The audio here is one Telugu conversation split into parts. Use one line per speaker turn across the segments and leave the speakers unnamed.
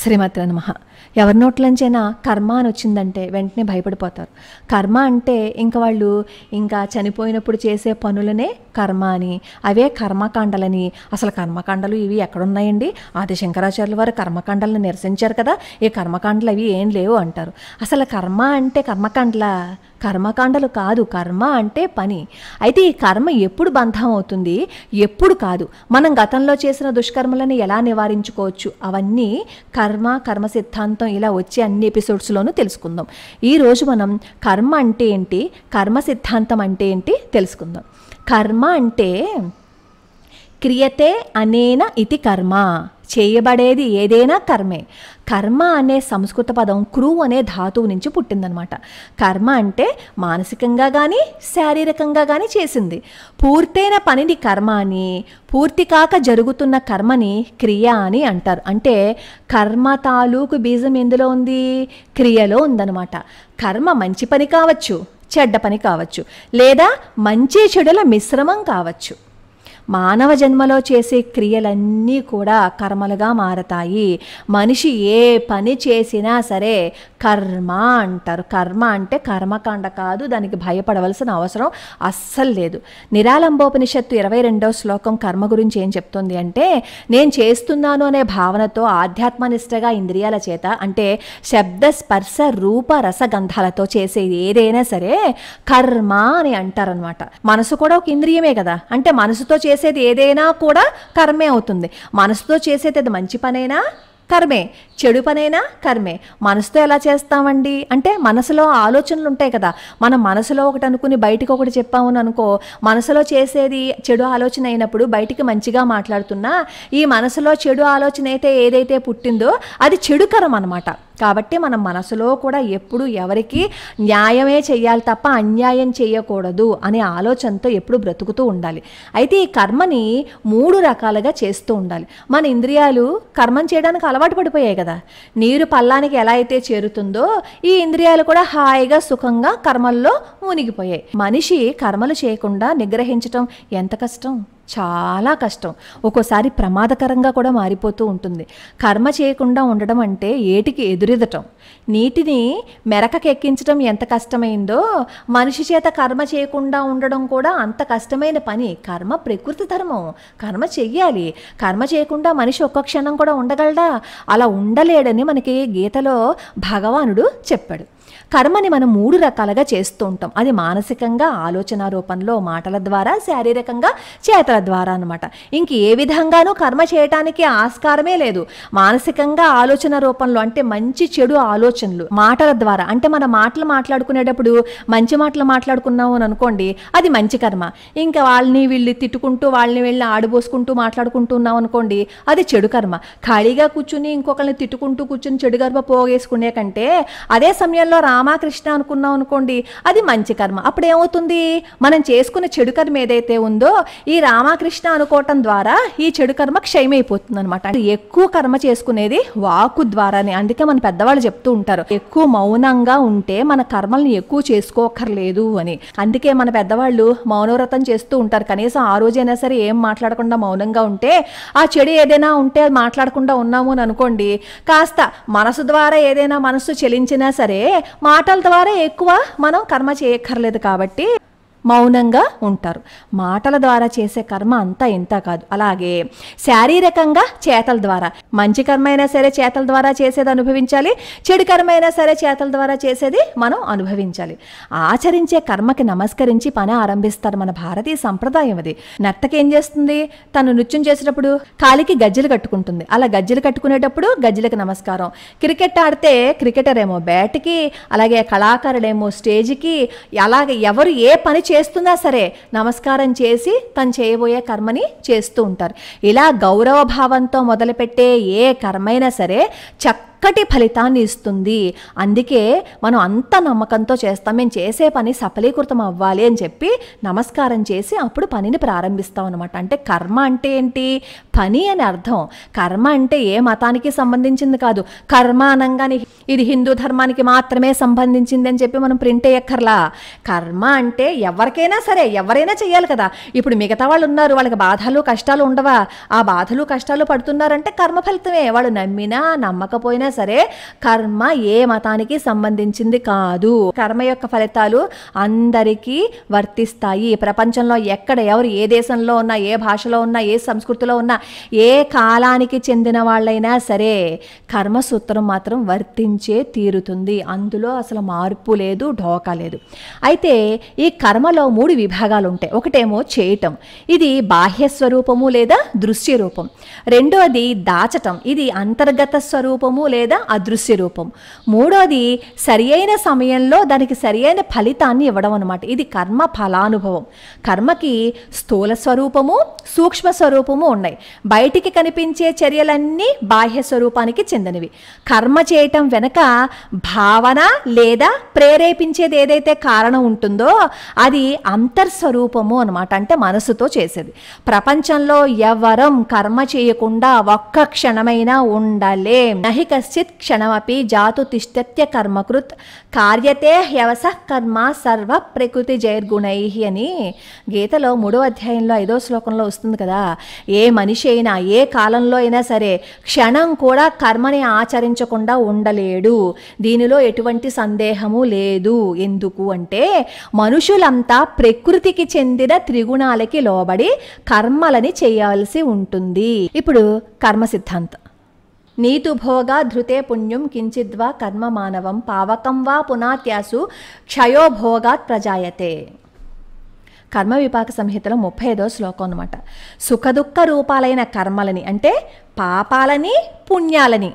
శ్రీమతే నమః. ఎవరి నోట్లోంచైనా కర్మ అని వచ్చిందంటే వెంటనే భయపడిపోతారు. కర్మ అంటే వాళ్ళు ఇంకా చనిపోయినప్పుడు చేసే పనులనే కర్మ అని, అవే కర్మకాండలని. అసలు కర్మకాండలు ఇవి ఎక్కడున్నాయండి? ఆది శంకరాచార్యుల వారు కర్మకాండలను నిరసించారు కదా, ఈ కర్మకాండలు అవి ఏం లేవు అంటారు. అసలు కర్మ అంటే కర్మకాండలు కాదు, కర్మ అంటే పని. అయితే ఈ కర్మ ఎప్పుడు బంధం అవుతుంది, ఎప్పుడు కాదు, మనం గతంలో చేసిన దుష్కర్మలను ఎలా నివారించుకోవచ్చు, అవన్నీ కర్మ సిద్ధాంతం ఇలా వచ్చే అన్ని ఎపిసోడ్స్లోనూ తెలుసుకుందాం. ఈరోజు మనం కర్మ అంటే ఏంటి, కర్మ సిద్ధాంతం అంటే ఏంటి తెలుసుకుందాం. కర్మ అంటే క్రియతే అనేన ఇతి కర్మ, చేయబడేది ఏదైనా కర్మే. కర్మ అనే సంస్కృత పదం క్రూ అనే ధాతువు నుంచి పుట్టిందనమాట. కర్మ అంటే మానసికంగా కానీ శారీరకంగా కానీ చేసింది. పూర్తయిన పనిని కర్మ అని, పూర్తి కాక జరుగుతున్న కర్మని క్రియ అని అంటారు. అంటే కర్మ తాలూకు బీజం ఎందులో ఉంది? క్రియలో ఉందన్నమాట. కర్మ మంచి పని కావచ్చు, చెడ్డ పని కావచ్చు, లేదా మంచి చెడుల మిశ్రమం కావచ్చు. మానవ జన్మలో చేసే క్రియలన్నీ కూడా కర్మలుగా మారతాయి. మనిషి ఏ పని చేసినా సరే కర్మ అంటారు. కర్మ అంటే కర్మకాండ కాదు, దానికి భయపడవలసిన అవసరం అస్సలు లేదు. నిరాలంబోపనిషత్తు 22వ శ్లోకం కర్మ గురించి ఏం చెప్తుంది అంటే, నేను చేస్తున్నాను అనే భావనతో ఆధ్యాత్మనిష్టగా ఇంద్రియాల చేత, అంటే శబ్ద స్పర్శ రూప రసగంధాలతో చేసేది ఏదైనా సరే కర్మ అని అంటారనమాట. మనసు కూడా ఒక ఇంద్రియమే కదా, అంటే మనసుతో చేసేది ఏదైనా కూడా కర్మే అవుతుంది. మనసుతో చేసేది అది మంచి పనైనా కర్మే, చెడు పనైనా కర్మే. మనసుతో ఎలా చేస్తామండి అంటే, మనసులో ఆలోచనలు ఉంటాయి కదా, మనం మనసులో ఒకటి అనుకుని బయటికి ఒకటి చెప్పామని అనుకో, మనసులో చేసేది చెడు ఆలోచన అయినప్పుడు బయటికి మంచిగా మాట్లాడుతున్నా ఈ మనసులో చెడు ఆలోచన అయితే ఏదైతే పుట్టిందో అది చెడు కర్మ అనమాట. కాబట్టి మనం మనసులో కూడా ఎప్పుడు ఎవరికి న్యాయమే చెయ్యాలి తప్ప అన్యాయం చేయకూడదు అనే ఆలోచనతో ఎప్పుడు బ్రతుకుతూ ఉండాలి. అయితే ఈ కర్మని 3 రకాలుగా చేస్తూ ఉండాలి. మన ఇంద్రియాలు కర్మం చేయడానికి అలవాటు పడిపోయాయి కదా. నీరు పల్లానికి ఎలా అయితే చేరుతుందో ఈ ఇంద్రియాలు కూడా హాయిగా సుఖంగా కర్మల్లో మునిగిపోయాయి. మనిషి కర్మలు చేయకుండా నిగ్రహించటం ఎంత కష్టం, చాలా కష్టం. ఒక్కోసారి ప్రమాదకరంగా కూడా మారిపోతూ ఉంటుంది. కర్మ చేయకుండా ఉండడం అంటే ఏటికి ఎదురెదటం. నీటిని మెరకకెక్కించడం ఎంత కష్టమైందో మనిషి చేత కర్మ చేయకుండా ఉండడం కూడా అంత కష్టమైన పని. కర్మ ప్రకృతి ధర్మం, కర్మ చెయ్యాలి. కర్మ చేయకుండా మనిషి ఒక్క క్షణం కూడా ఉండగలడా? అలా ఉండలేడని మనకి గీతలో భగవానుడు చెప్పాడు. కర్మని మనం 3 రకాలుగా చేస్తూ ఉంటాం. అది మానసికంగా ఆలోచన రూపంలో, మాటల ద్వారా, శారీరకంగా చేతల ద్వారా అనమాట. ఇంక ఏ విధంగానూ కర్మ చేయటానికి ఆస్కారమే లేదు. మానసికంగా ఆలోచన రూపంలో అంటే మంచి చెడు ఆలోచనలు, మాటల ద్వారా అంటే మన మాటలు మాట్లాడుకునేటప్పుడు మంచి మాటలు మాట్లాడుకున్నాము అని అనుకోండి, అది మంచి కర్మ. ఇంకా వాళ్ళని వీళ్ళు తిట్టుకుంటూ వాళ్ళని వీళ్ళని ఆడిపోసుకుంటూ మాట్లాడుకుంటున్నాం అనుకోండి, అది చెడు కర్మ. ఖాళీగా కూర్చుని ఇంకొకరిని తిట్టుకుంటూ కూర్చుని చెడు కర్మ పోగేసుకునే కంటే అదే సమయంలో రామకృష్ణ అనుకున్నాం అనుకోండి, అది మంచి కర్మ. అప్పుడు ఏమవుతుంది, మనం చేసుకున్న చెడు కర్మ ఏదైతే ఉందో ఈ రామకృష్ణ అనుకోవటం ద్వారా ఈ చెడు కర్మ క్షయమైపోతుంది అనమాట. ఎక్కువ కర్మ చేసుకునేది వాక్కు ద్వారానే. అందుకే మన పెద్దవాళ్ళు చెప్తూ ఉంటారు, ఎక్కువ మౌనంగా ఉంటే మన కర్మల్ని ఎక్కువ చేసుకోకర్లేదు అని. అందుకే మన పెద్దవాళ్ళు మౌనవ్రతం చేస్తూ ఉంటారు. కనీసం ఆ రోజైనా సరే ఏం మాట్లాడకుండా మౌనంగా ఉంటే, ఆ చెడు ఏదైనా ఉంటే అది మాట్లాడకుండా ఉన్నాము అని అనుకోండి, కాస్త మనసు ద్వారా ఏదైనా మనసు చెలించినా సరే మాటల ద్వారా ఎక్కువ మనం కర్మ చేయక్కర్లేదు కాబట్టి మౌనంగా ఉంటారు. మాటల ద్వారా చేసే కర్మ అంతా ఇంత కాదు. అలాగే శారీరకంగా చేతల ద్వారా, మంచి కర్మ అయినా సరే చేతల ద్వారా చేసేది అనుభవించాలి, చెడు కర్మ అయినా సరే చేతల ద్వారా చేసేది మనం అనుభవించాలి. ఆచరించే కర్మకి నమస్కరించి పని ఆరంభిస్తారు. మన భారతీయ సంప్రదాయం అది. నర్తకి ఏం చేస్తుంది, తను నృత్యం చేసేటప్పుడు కాలికి గజ్జెలు కట్టుకుంటుంది. అలా గజ్జెలు కట్టుకునేటప్పుడు గజ్జెలకు నమస్కారం. క్రికెట్ ఆడితే క్రికెటర్ ఏమో బ్యాట్కి, అలాగే కళాకారుడేమో స్టేజ్కి, అలాగే ఎవరు ఏ పని చేస్తున్నా సరే నమస్కారం చేసి తను చేయబోయే కర్మని చేస్తూ ఉంటారు. ఇలా గౌరవ భావంతో మొదలుపెట్టే ఏ కర్మైనా సరే చక్కటి ఫలితాన్ని ఇస్తుంది. అందుకే మనం అంత నమ్మకంతో చేస్తాం. మేము చేసే పని సఫలీకృతం అవ్వాలి అని చెప్పి నమస్కారం చేసి అప్పుడు పనిని ప్రారంభిస్తాం అనమాట. అంటే కర్మ అంటే ఏంటి? పని అని అర్థం. కర్మ అంటే ఏ మతానికి సంబంధించింది కాదు. కర్మ అనగానే ఇది హిందూ ధర్మానికి మాత్రమే సంబంధించింది అని చెప్పి మనం ప్రింట్ అయ్యక్కర్లా. కర్మ అంటే ఎవరికైనా సరే, ఎవరైనా చేయాలి కదా. ఇప్పుడు మిగతా వాళ్ళు ఉన్నారు, వాళ్ళకి బాధలు కష్టాలు ఉండవా? ఆ బాధలు కష్టాలు పడుతున్నారంటే కర్మ ఫలితమే. వాళ్ళు నమ్మినా నమ్మకపోయినా సరే కర్మ ఏ మతానికి సంబంధించింది కాదు. కర్మ యొక్క ఫలితాలు అందరికీ వర్తిస్తాయి. ప్రపంచంలో ఎక్కడ ఎవరు ఏ దేశంలో ఉన్నా, ఏ భాషలో ఉన్నా, ఏ సంస్కృతిలో ఉన్నా, ఏ కాలానికి చెందిన వాళ్ళైనా సరే కర్మసూత్రం మాత్రం వర్తించే తీరుతుంది. అందులో అసలు మార్పు లేదు, ఢోకా లేదు. అయితే ఈ కర్మలో 3 విభాగాలు ఉంటాయి. ఒకటేమో చేయటం, ఇది బాహ్య స్వరూపము లేదా దృశ్య రూపం. రెండోది దాచటం, ఇది అంతర్గత స్వరూపము లేదా అదృశ్య రూపం. మూడోది సరి అయిన సమయంలో దానికి సరి అయిన ఫలితాన్ని ఇవ్వడం అనమాట. ఇది కర్మ ఫలానుభవం. కర్మకి స్థూల స్వరూపము, సూక్ష్మ స్వరూపము ఉన్నాయి. బయటికి కనిపించే చర్యలన్నీ బాహ్య స్వరూపానికి చెందినవి. కర్మ చేయటం వెనక భావన లేదా ప్రేరేపించేది ఏదైతే కారణం ఉంటుందో అది అంతర్స్వరూపము అనమాట. అంటే మనసుతో చేసేది. ప్రపంచంలో ఎవరం కర్మ చేయకుండా ఒక్క క్షణమైనా ఉండలేం. నహి కశ్చిత్ క్షణమపి జాతు తిష్టత్య కర్మకృత్ కార్యతే హ్యవస కర్మ సర్వ ప్రకృతి జైర్గుణై అని గీతలో 3వ అధ్యాయంలో 5వ శ్లోకంలో వస్తుంది కదా. ఏ మనిషి అయినా ఏ కాలంలో అయినా సరే క్షణం కూడా కర్మని ఆచరించకుండా ఉండలేడు. దీనిలో ఎటువంటి సందేహము లేదు. ఎందుకు అంటే మనుషులంతా ప్రకృతికి చెందిన త్రిగుణాలకి లోబడి కర్మలని చేయాల్సి ఉంటుంది. ఇప్పుడు కర్మ సిద్ధాంతం. నీతు భోగా ధృతే పుణ్యం కించిద్వా కర్మ మానవం పావకం వా పునాత్యాసు క్షయో భోగాత్ ప్రజాయతే. కర్మ విపాక సంహితలో 35వ శ్లోకం అనమాట. సుఖదుఖ రూపాలైన కర్మలని అంటే పాపాలని పుణ్యాలని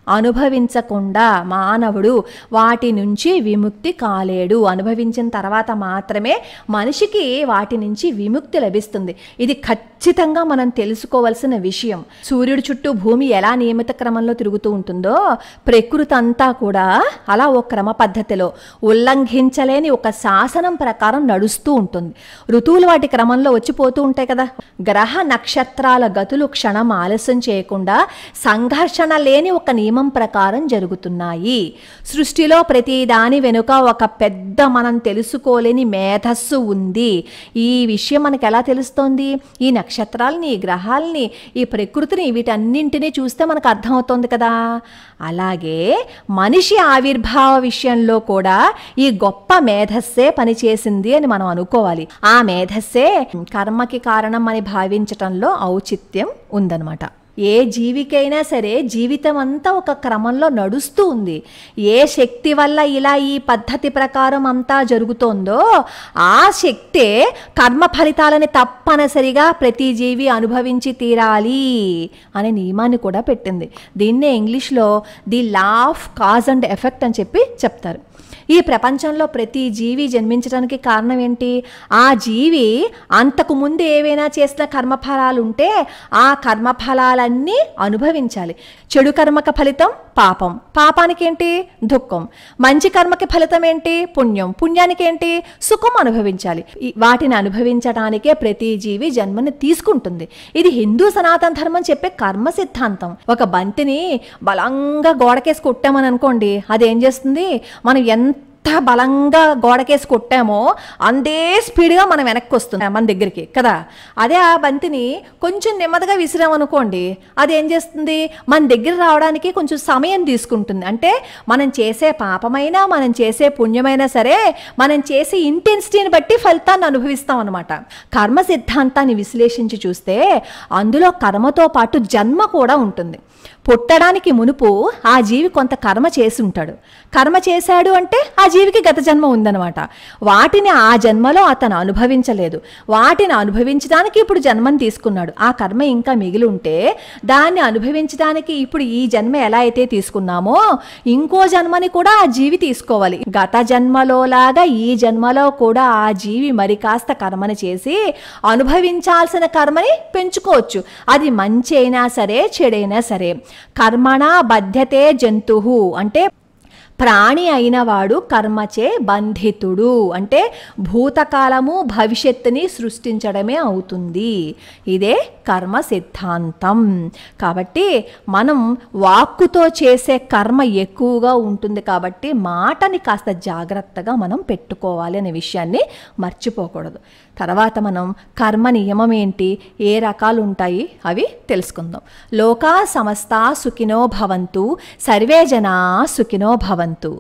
అనుభవించకుండా మానవుడు వాటి నుంచి విముక్తి కాలేడు. అనుభవించిన తర్వాత మాత్రమే మనిషికి వాటి నుంచి విముక్తి లభిస్తుంది. ఇది ఖచ్చితంగా మనం తెలుసుకోవాల్సిన విషయం. సూర్యుడి చుట్టూ భూమి ఎలా నియమిత క్రమంలో తిరుగుతూ ఉంటుందో ప్రకృతి అంతా కూడా అలా ఒక క్రమ పద్ధతిలో ఉల్లంఘించలేని ఒక శాసనం ప్రకారం నడుస్తూ ఉంటుంది. ఋతువులు వాటి క్రమంలో వచ్చిపోతూ ఉంటాయి కదా. గ్రహ నక్షత్రాల గతులు క్షణం ఆలస్యం చేయకుండా సంఘర్షణ లేని ఒక నియమం ప్రకారం జరుగుతున్నాయి. సృష్టిలో ప్రతి దాని వెనుక ఒక పెద్ద మనం తెలుసుకోలేని మేధస్సు ఉంది. ఈ విషయం మనకు ఎలా తెలుస్తోంది? ఈ నక్షత్రాలని, ఈ గ్రహాలని, ఈ ప్రకృతిని, వీటన్నింటినీ చూస్తే మనకు అర్థమవుతోంది కదా. అలాగే మనిషి ఆవిర్భావ విషయంలో కూడా ఈ గొప్ప మేధస్సే పనిచేసింది అని మనం అనుకోవాలి. ఆ మేధస్సే కర్మకి కారణం అని భావించటంలో ఔచిత్యం ఉందన్నమాట. ఏ జీవికైనా సరే జీవితం అంతా ఒక క్రమంలో నడుస్తూ ఉంది. ఏ శక్తి వల్ల ఇలా ఈ పద్ధతి ప్రకారం అంతా జరుగుతోందో ఆ శక్తే కర్మ ఫలితాలని తప్పనిసరిగా ప్రతి జీవి అనుభవించి తీరాలి అనే నియమాన్ని కూడా పెట్టింది. దీన్నే ఇంగ్లీష్లో the law of cause and effect అని చెప్పి చెప్తారు. ఈ ప్రపంచంలో ప్రతి జీవి జన్మించడానికి కారణం ఏంటి? ఆ జీవి అంతకు ముందు ఏవైనా చేసిన కర్మఫలాలు ఉంటే ఆ కర్మఫలాలన్నీ అనుభవించాలి. చెడు కర్మక ఫలితం పాపం, పాపానికి ఏంటి? దుఃఖం. మంచి కర్మకి ఫలితం ఏంటి? పుణ్యం. పుణ్యానికి ఏంటి? సుఖం అనుభవించాలి. వాటిని అనుభవించడానికే ప్రతి జీవి జన్మని తీసుకుంటుంది. ఇది హిందూ సనాతన ధర్మం చెప్పే కర్మ సిద్ధాంతం. ఒక బంతిని బలంగా గోడకేసి కొట్టామని అనుకోండి, అదేం చేస్తుంది? మనం ఎంత బలంగా గోడకేసి కొట్టామో అంతే స్పీడ్గా మనం వెనక్కి వస్తుంది మన దగ్గరికి కదా. అదే ఆ బంతిని కొంచెం నెమ్మదిగా విసిరామనుకోండి, అది ఏం చేస్తుంది? మన దగ్గర రావడానికి కొంచెం సమయం తీసుకుంటుంది. అంటే మనం చేసే పాపమైనా మనం చేసే పుణ్యమైనా సరే మనం చేసే ఇంటెన్సిటీని బట్టి ఫలితాన్ని అనుభవిస్తాం అనమాట. కర్మ సిద్ధాంతాన్ని విశ్లేషించి చూస్తే అందులో కర్మతో పాటు జన్మ కూడా ఉంటుంది. పుట్టడానికి మునుపు ఆ జీవి కొంత కర్మ చేసి ఉంటాడు. కర్మ చేశాడు అంటే ఆ జీవికి గత జన్మ ఉందన్నమాట. వాటిని ఆ జన్మలో అతను అనుభవించలేదు. వాటిని అనుభవించడానికి ఇప్పుడు జన్మని తీసుకున్నాడు. ఆ కర్మ ఇంకా మిగిలి ఉంటే దాన్ని అనుభవించడానికి ఇప్పుడు ఈ జన్మ ఎలా అయితే తీసుకున్నామో ఇంకో జన్మని కూడా ఆ జీవి తీసుకోవాలి. గత జన్మలో లాగా ఈ జన్మలో కూడా ఆ జీవి మరి కాస్త కర్మని చేసి అనుభవించాల్సిన కర్మని పెంచుకోవచ్చు. అది మంచి అయినా సరే చెడైనా సరే. కర్మణా బధ్యతే జంతుః అంటే ప్రాణి అయినవాడు కర్మచే బంధితుడు, అంటే భూతకాలము భవిష్యత్తుని సృష్టించడమే అవుతుంది. ఇదే కర్మ సిద్ధాంతం. కాబట్టి మనం వాక్కుతో చేసే కర్మ ఎక్కువగా ఉంటుంది కాబట్టి మాటని కాస్త జాగ్రత్తగా మనం పెట్టుకోవాలి అనే విషయాన్ని మర్చిపోకూడదు. తర్వాత మనం కర్మ నియమం ఏంటి, ఏ రకాలు ఉంటాయి అవి తెలుసుకుందాం. లోకా సమస్తా సుఖినో భవంతు, సర్వే జనా సుఖినో భవంతు.